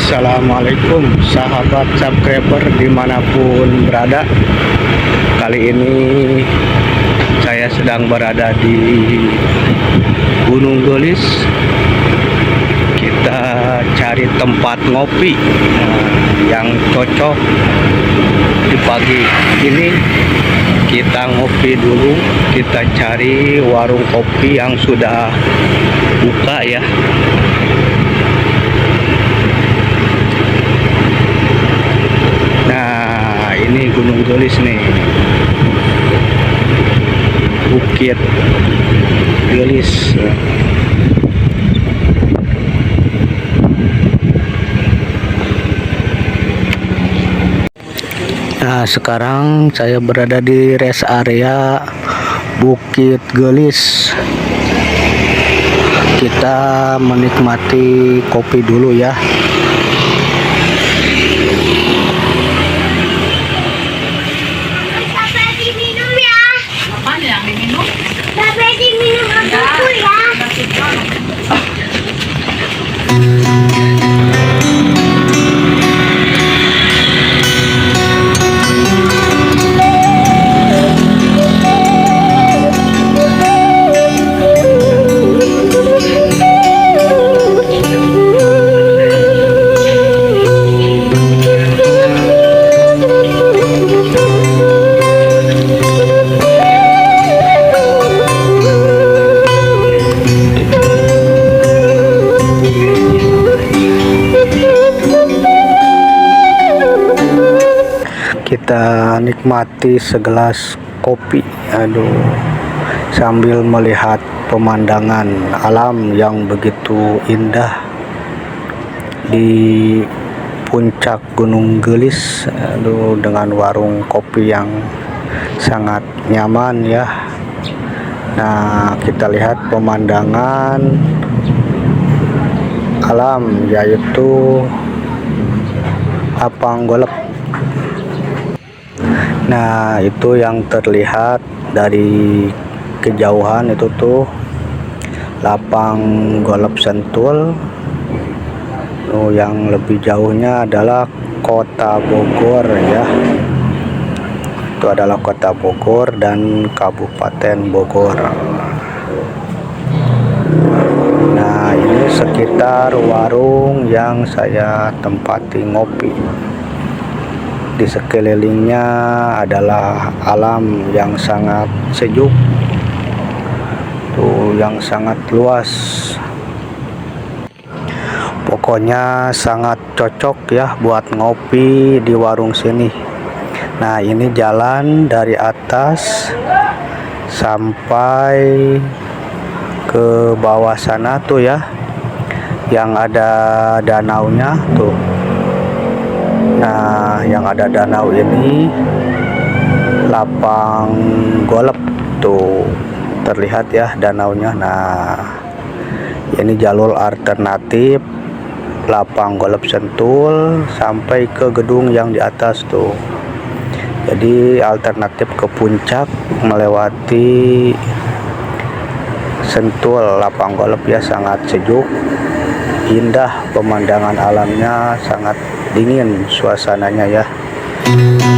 Assalamualaikum sahabat subscriber dimanapun berada. Kali ini saya sedang berada di Gunung Gelis. Kita cari tempat ngopi yang cocok di pagi ini. Kita ngopi dulu, kita cari warung kopi yang sudah buka ya. Nah, ini Gunung Gelis nih, Bukit Gelis. Nah, sekarang saya berada di rest area Bukit Gelis. Kita menikmati kopi dulu ya. Kita nikmati segelas kopi, sambil melihat pemandangan alam yang begitu indah di puncak Gunung Gelis, dengan warung kopi yang sangat nyaman ya. Nah, kita lihat pemandangan alam, yaitu lapang golep. Nah, itu yang terlihat dari kejauhan, itu tuh lapang golep Sentul. Yang lebih jauhnya adalah kota Bogor ya. Itu adalah kota Bogor dan Kabupaten Bogor. Nah, ini sekitar warung yang saya tempati ngopi. Di sekelilingnya adalah alam yang sangat sejuk, yang sangat luas. Pokoknya sangat cocok ya buat ngopi di warung sini. Nah, ini jalan dari atas sampai ke bawah sana tuh ya, yang ada danaunya tuh. Nah, yang ada danau ini lapang golep tuh, terlihat ya danaunya. Nah, ini jalur alternatif lapang golep Sentul sampai ke gedung yang di atas tuh. Jadi alternatif ke puncak melewati Sentul lapang golep ya, sangat sejuk, indah pemandangan alamnya, sangat dingin suasananya ya,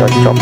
cocok.